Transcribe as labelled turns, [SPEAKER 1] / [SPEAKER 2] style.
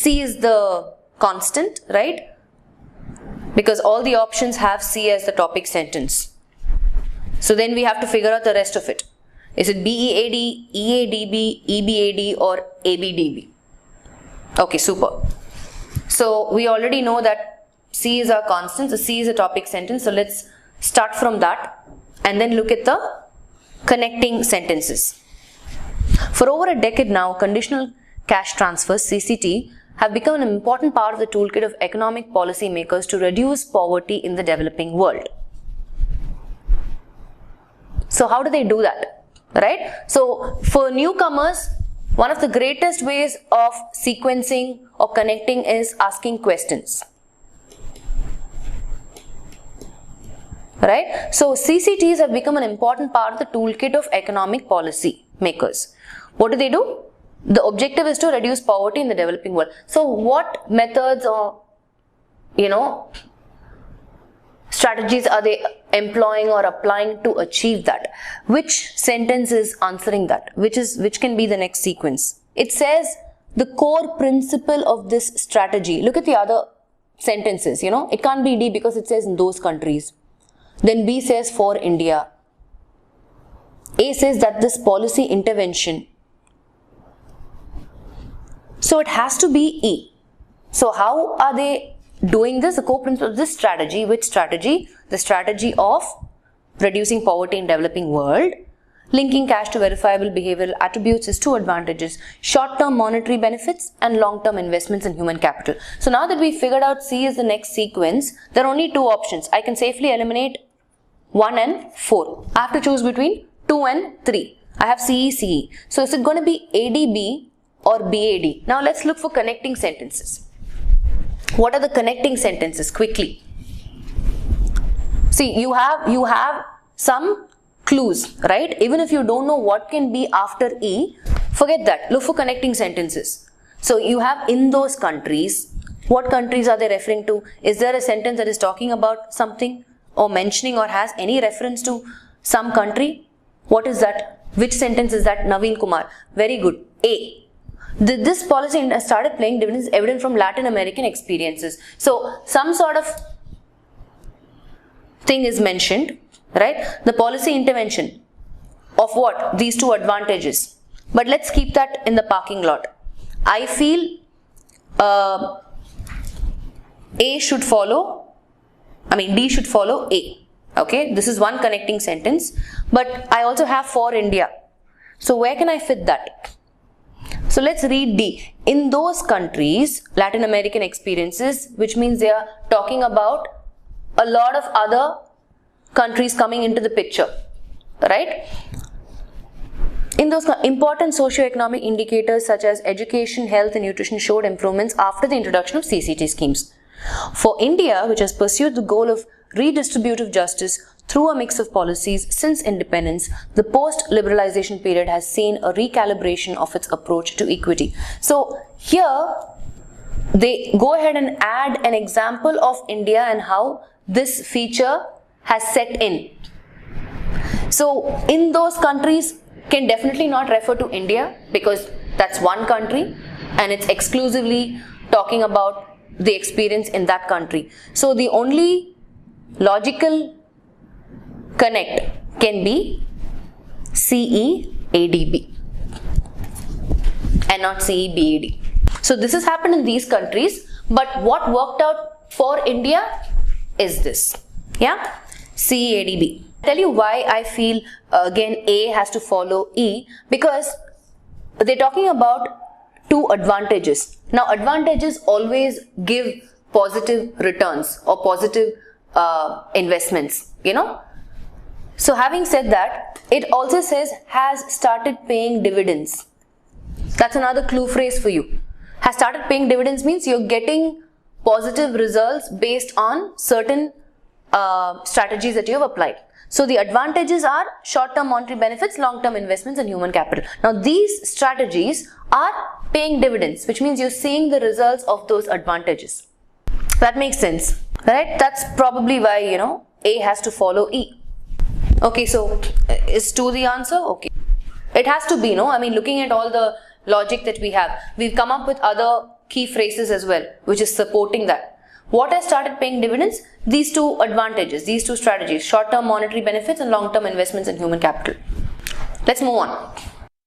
[SPEAKER 1] C is the constant, right? Because all the options have C as the topic sentence. So then we have to figure out the rest of it. Is it BEAD, EADB, EBAD or ABDB? Okay, super. So we already know that C is our constant, so C is a topic sentence. So let's start from that and then look at the connecting sentences. For over a decade now, conditional cash transfers, CCT, have become an important part of the toolkit of economic policy makers to reduce poverty in the developing world. So how do they do that? Right? So for newcomers, one of the greatest ways of sequencing or connecting is asking questions. Right? So CCTs have become an important part of the toolkit of economic policy makers. What do? The objective is to reduce poverty in the developing world. So what methods or, strategies are they employing or applying to achieve that? Which sentence is answering that? Which can be the next sequence? It says the core principle of this strategy. Look at the other sentences, it can't be D because it says in those countries. Then B says for India. A says that this policy intervention. So it has to be E. So how are they doing this? The core principle of this strategy. Which strategy? The strategy of reducing poverty in developing world. Linking cash to verifiable behavioral attributes is two advantages. Short-term monetary benefits and long-term investments in human capital. So now that we figured out C is the next sequence, there are only two options. I can safely eliminate 1 and 4. I have to choose between 2 and 3. I have CE, CE. So is it going to be ADB or BAD? Now let's look for connecting sentences. What are the connecting sentences? Quickly. See, you have some clues, right? Even if you don't know what can be after E, forget that. Look for connecting sentences. So you have in those countries. What countries are they referring to? Is there a sentence that is talking about something or mentioning or has any reference to some country? What is that? Which sentence is that? Naveen Kumar. Very good. A. This policy started paying dividends evident from Latin American experiences. So some sort of thing is mentioned, right? The policy intervention of what? These two advantages. But let's keep that in the parking lot. I feel D should follow A. Okay, this is one connecting sentence. But I also have for India. So where can I fit that? So let's read D. In those countries, Latin American experiences, which means they are talking about a lot of other countries coming into the picture, right? In those important socio-economic indicators such as education, health and nutrition showed improvements after the introduction of CCT schemes. For India, which has pursued the goal of redistributive justice through a mix of policies since independence, the post-liberalization period has seen a recalibration of its approach to equity. So here, they go ahead and add an example of India and how this feature has set in. So in those countries can definitely not refer to India because that's one country and it's exclusively talking about the experience in that country. So the only logical connect can be CEADB and not CEBAD. So this has happened in these countries, but what worked out for India is this. Yeah, CEADB. I'll tell you why I feel again A has to follow E, because they're talking about two advantages. Now advantages always give positive returns or positive investments, So having said that, it also says has started paying dividends. That's another clue phrase for you. Has started paying dividends means you're getting positive results based on certain strategies that you have applied. So the advantages are short-term monetary benefits, long-term investments and human capital. Now these strategies are paying dividends, which means you're seeing the results of those advantages. That makes sense, right? That's probably why, A has to follow E. Okay, so is 2 the answer? Okay. It has to be, no? I mean, looking at all the logic that we have, we've come up with other key phrases as well, which is supporting that. What has started paying dividends? These two advantages, these two strategies, short-term monetary benefits and long-term investments in human capital. Let's move on.